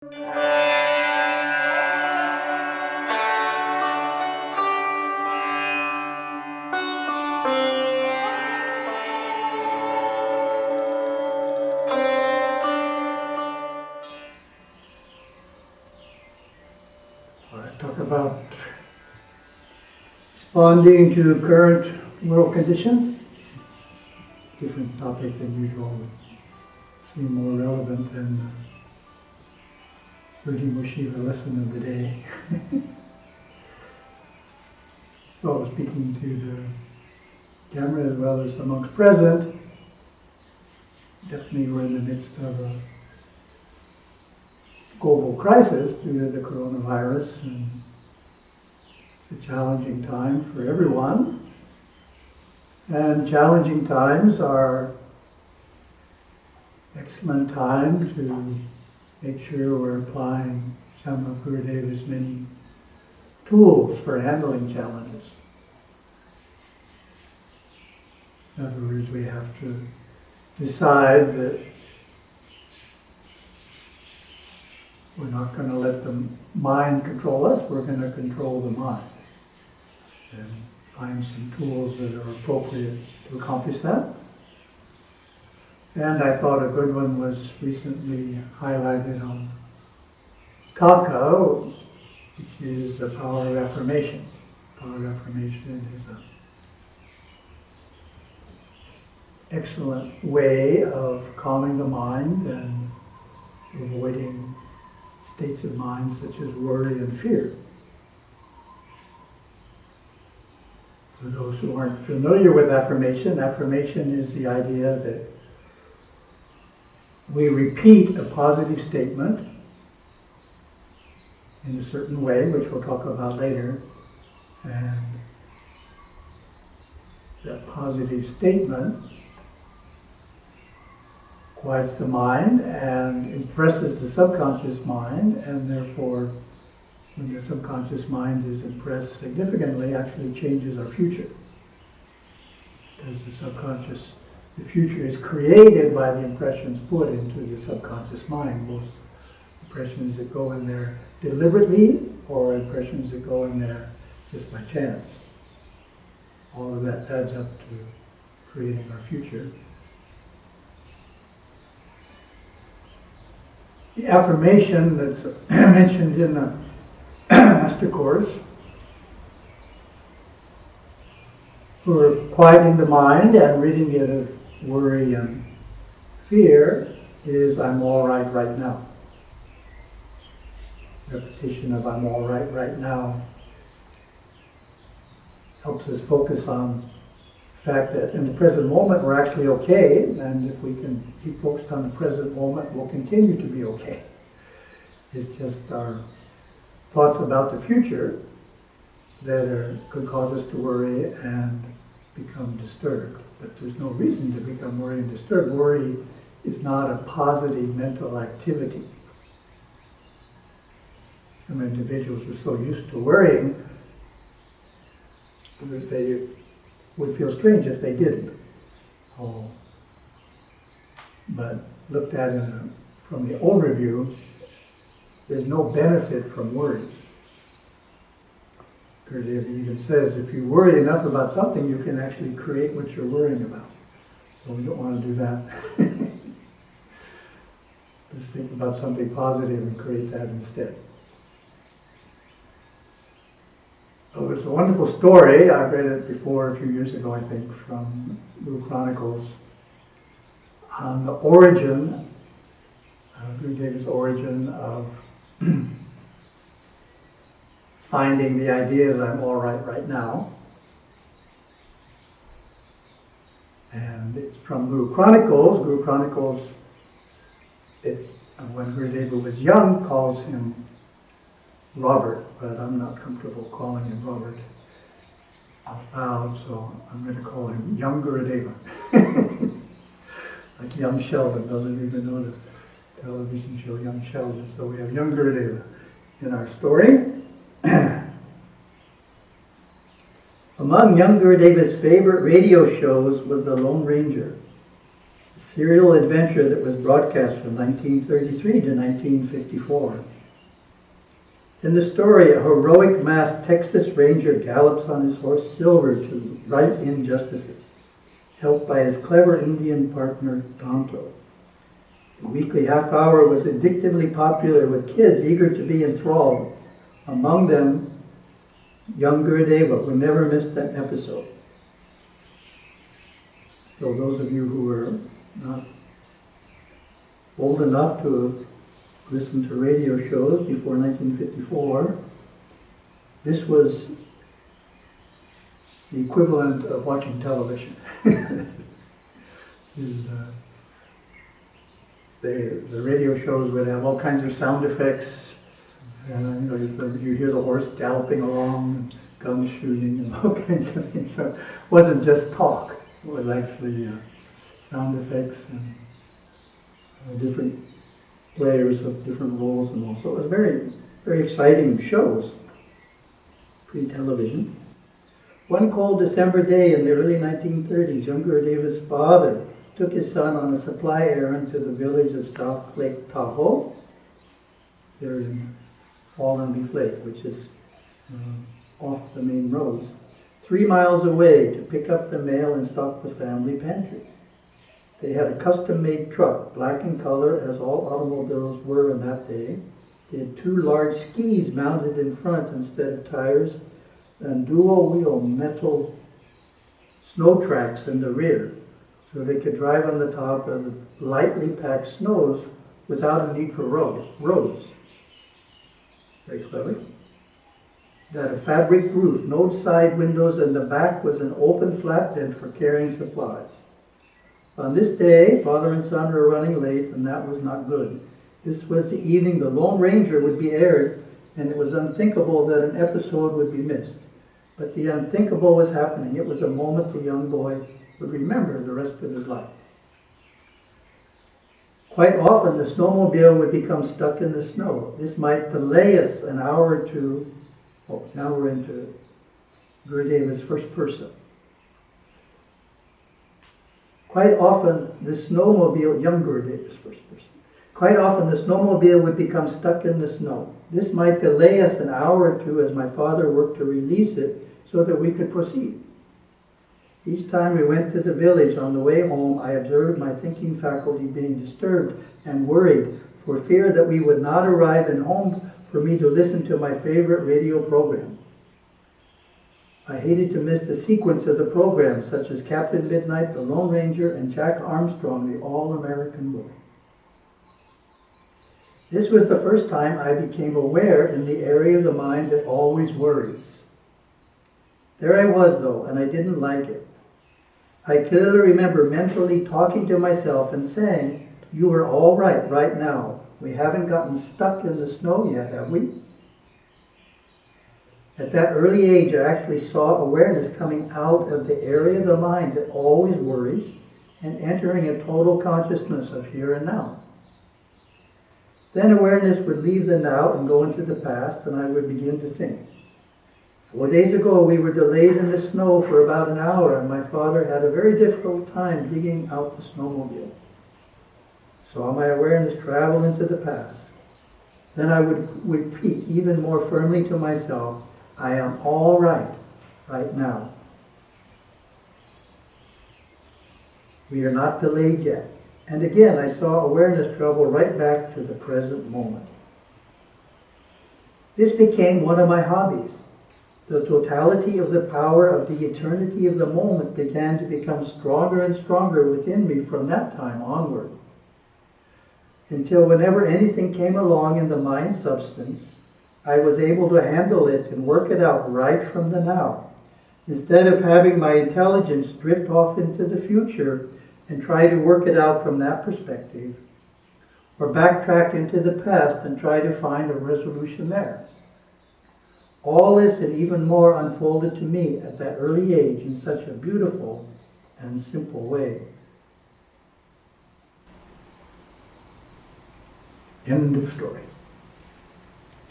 Talk about responding to current world conditions. Different topic than usual. Seem more relevant than Virgin Shiva lesson of the day. So speaking to the camera as well as amongst present, definitely we're in the midst of a global crisis due to the coronavirus, and it's a challenging time for everyone. And challenging times are excellent time to make sure we're applying some of Gurudeva's many tools for handling challenges. In other words, we have to decide that we're not going to let the mind control us, we're going to control the mind. And find some tools that are appropriate to accomplish that. And I thought a good one was recently highlighted on Taka, which is the power of affirmation. Power of affirmation is an excellent way of calming the mind and avoiding states of mind such as worry and fear. For those who aren't familiar with affirmation, affirmation is the idea that we repeat a positive statement in a certain way, which we'll talk about later, and that positive statement quiets the mind and impresses the subconscious mind, and therefore when the subconscious mind is impressed significantly, actually changes our future. Because the future is created by the impressions put into the subconscious mind, both impressions that go in there deliberately or impressions that go in there just by chance. All of that adds up to creating our future. The affirmation that's mentioned in the Master Course for quieting the mind and ridding it of worry and fear is I'm all right now. Repetition of I'm all right now helps us focus on the fact that in the present moment we're actually okay, and if we can keep focused on the present moment, we'll continue to be okay. It's just our thoughts about the future that could cause us to worry and become disturbed. But there's no reason to become worried and disturbed. Worry is not a positive mental activity. Some individuals are so used to worrying that they would feel strange if they didn't. But looked at from the overview, there's no benefit from worry. Gurudeva even says if you worry enough about something, you can actually create what you're worrying about. So we don't want to do that. Let's think about something positive and create that instead. Oh, there's a wonderful story. I read it before a few years ago, I think, from Guru Chronicles on the origin, Gurudeva's origin of finding the idea that I'm all right now. And it's from Guru Chronicles. Guru Chronicles, when Gurudeva was young, calls him Robert, but I'm not comfortable calling him Robert out loud, so I'm going to call him Young Gurudeva. Like Young Sheldon, doesn't even know the television show Young Sheldon. So we have Young Gurudeva in our story. Among Young Gurudeva's favorite radio shows was The Lone Ranger. a serial adventure that was broadcast from 1933 to 1954. In the story, a heroic masked Texas Ranger gallops on his horse Silver to right injustices, helped by his clever Indian partner Tonto. The weekly half hour was addictively popular with kids eager to be enthralled. Among them, young Gurudeva, who never missed an episode. So those of you who are not old enough to have listened to radio shows before 1954, this was the equivalent of watching television. The radio shows would have all kinds of sound effects, and you hear the horse galloping along, guns shooting, and all kinds of things. So it wasn't just talk; it was actually sound effects and different players of different roles and all. So it was very, very exciting shows, pre-television. One cold December day in the early 1930s, young Gurudeva's father took his son on a supply errand to the village of South Lake Tahoe. There in Fallen Leaf Lake, which is off the main roads, 3 miles away, to pick up the mail and stock the family pantry. They had a custom-made truck, black in color as all automobiles were in that day. They had 2 large skis mounted in front instead of tires, and dual-wheel metal snow tracks in the rear, so they could drive on the top of the lightly packed snows without a need for roads. Very clever. It had a fabric roof, no side windows, and the back was an open flatbed for carrying supplies. On this day, father and son were running late, and that was not good. This was the evening the Lone Ranger would be aired, and it was unthinkable that an episode would be missed. But the unthinkable was happening. It was a moment the young boy would remember the rest of his life. Quite often, the snowmobile would become stuck in the snow. This might delay us an hour or two. Oh, now we're into Gurudeva's first person. Quite often, the snowmobile, young Gurudeva's first person. Quite often, the snowmobile would become stuck in the snow. This might delay us an hour or two as my father worked to release it so that we could proceed. Each time we went to the village on the way home, I observed my thinking faculty being disturbed and worried for fear that we would not arrive in home for me to listen to my favorite radio program. I hated to miss the sequence of the program, such as Captain Midnight, The Lone Ranger, and Jack Armstrong, the All-American Boy. This was the first time I became aware in the area of the mind that always worries. There I was, though, and I didn't like it. I clearly remember mentally talking to myself and saying, "You are all right now. We haven't gotten stuck in the snow yet, have we?" At that early age, I actually saw awareness coming out of the area of the mind that always worries and entering a total consciousness of here and now. Then awareness would leave the now and go into the past, and I would begin to think. 4 days ago, we were delayed in the snow for about an hour, and my father had a very difficult time digging out the snowmobile. Saw my awareness travel into the past. Then I would repeat even more firmly to myself, "I am all right now. We are not delayed yet." And again, I saw awareness travel right back to the present moment. This became one of my hobbies. The totality of the power of the eternity of the moment began to become stronger and stronger within me from that time onward. Until whenever anything came along in the mind substance, I was able to handle it and work it out right from the now, instead of having my intelligence drift off into the future and try to work it out from that perspective, or backtrack into the past and try to find a resolution there. All this and even more unfolded to me at that early age in such a beautiful and simple way. End of story.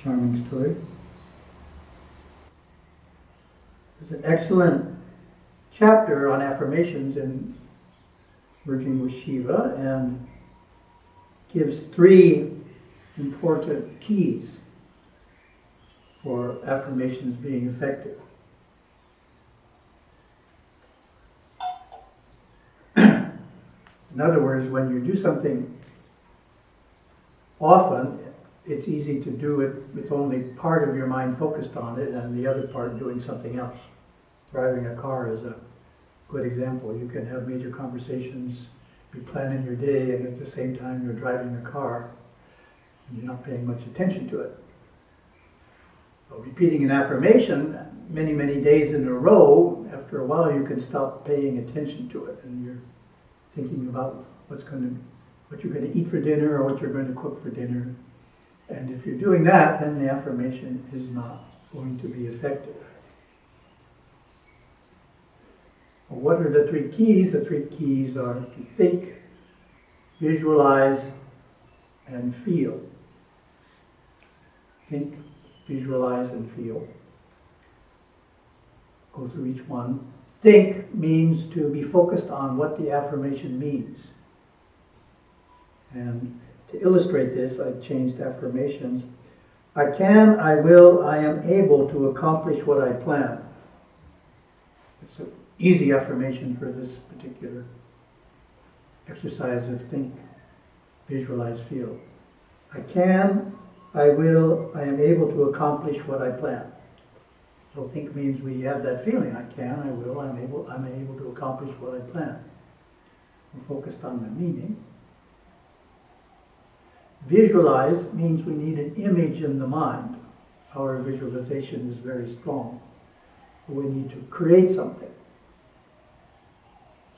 Charming story. There's an excellent chapter on affirmations in merging with Shiva, and gives 3 important keys for affirmations being effective. In other words, when you do something often, it's easy to do it with only part of your mind focused on it and the other part doing something else. Driving a car is a good example. You can have major conversations, be planning your day, and at the same time you're driving a car and you're not paying much attention to it. So repeating an affirmation many, many days in a row, after a while you can stop paying attention to it and you're thinking about what you're going to eat for dinner or what you're going to cook for dinner. And if you're doing that, then the affirmation is not going to be effective. Well, what are the 3 keys? The 3 keys are to think, visualize, and feel. Think, visualize, and feel. Go through each one. Think means to be focused on what the affirmation means. And to illustrate this, I changed affirmations. I can, I will, I am able to accomplish what I plan. It's an easy affirmation for this particular exercise of think, visualize, feel. I can, I will, I am able to accomplish what I plan. So think means we have that feeling. I can, I will, I'm able to accomplish what I plan. We're focused on the meaning. Visualize means we need an image in the mind. Our visualization is very strong. We need to create something.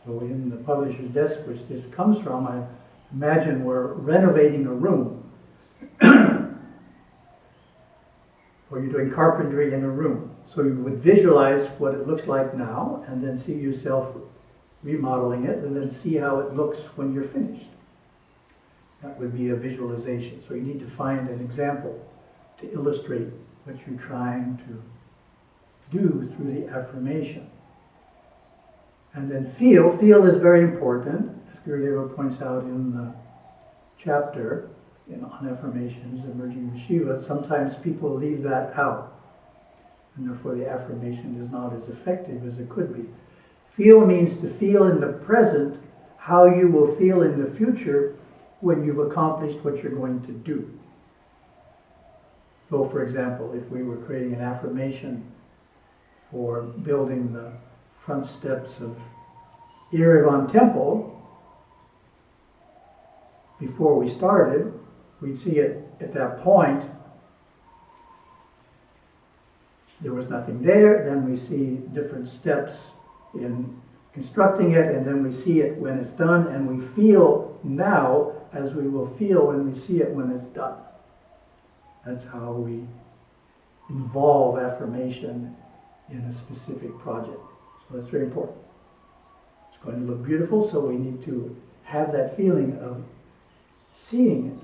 So in the publisher's desk, which this comes from, I imagine we're renovating a room. Or you're doing carpentry in a room. So you would visualize what it looks like now and then see yourself remodeling it and then see how it looks when you're finished. That would be a visualization. So you need to find an example to illustrate what you're trying to do through the affirmation. And then feel. Feel is very important, as Gurudeva points out in the chapter on affirmations, emerging with Shiva. Sometimes people leave that out, and therefore the affirmation is not as effective as it could be. Feel means to feel in the present how you will feel in the future when you've accomplished what you're going to do. So, for example, if we were creating an affirmation for building the front steps of Yerevan Temple, before we started, we'd see it at that point. There was nothing there, then we see different steps in constructing it, and then we see it when it's done, and we feel now as we will feel when we see it when it's done. That's how we involve affirmation in a specific project. So that's very important. It's going to look beautiful, so we need to have that feeling of seeing it.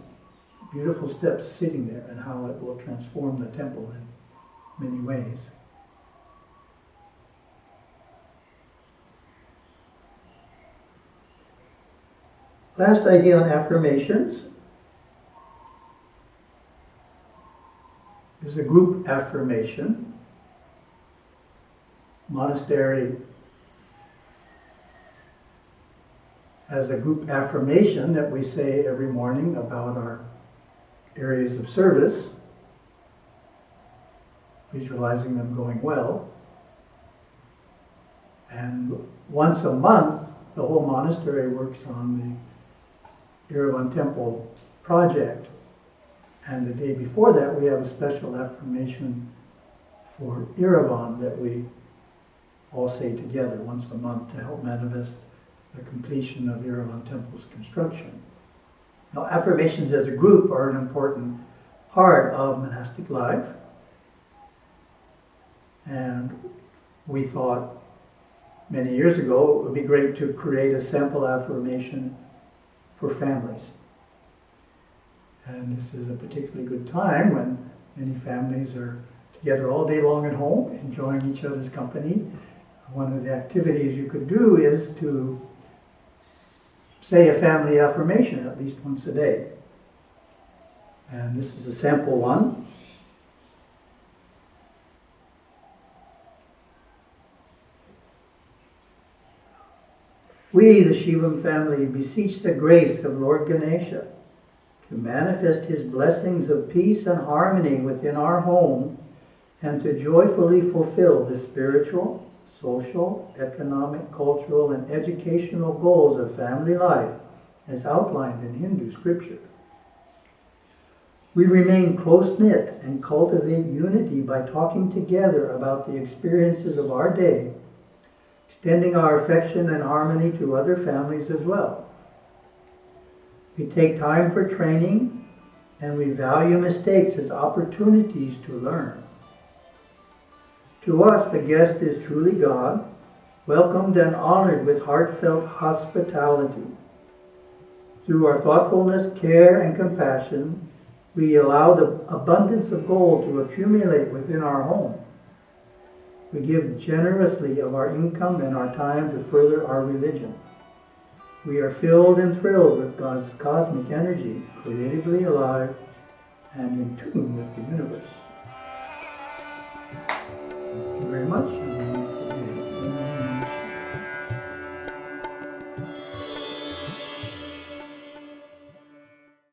Beautiful steps sitting there and how it will transform the temple in many ways. Last idea on affirmations is a group affirmation. Monastery has a group affirmation that we say every morning about our areas of service, visualizing them going well. And once a month, the whole monastery works on the Yerevan Temple project. And the day before that, we have a special affirmation for Yerevan that we all say together once a month to help manifest the completion of Yerevan Temple's construction. Now, affirmations as a group are an important part of monastic life. And we thought many years ago it would be great to create a sample affirmation for families. And this is a particularly good time when many families are together all day long at home, enjoying each other's company. One of the activities you could do is to say a family affirmation at least once a day. And this is a sample one. We, the Shivam family, beseech the grace of Lord Ganesha to manifest his blessings of peace and harmony within our home and to joyfully fulfill the spiritual, social, economic, cultural, and educational goals of family life as outlined in Hindu scripture. We remain close-knit and cultivate unity by talking together about the experiences of our day, extending our affection and harmony to other families as well. We take time for training, and we value mistakes as opportunities to learn. To us, the guest is truly God, welcomed and honored with heartfelt hospitality. Through our thoughtfulness, care, and compassion, we allow the abundance of gold to accumulate within our home. We give generously of our income and our time to further our religion. We are filled and thrilled with God's cosmic energy, creatively alive and in tune with the universe. Thank you very much.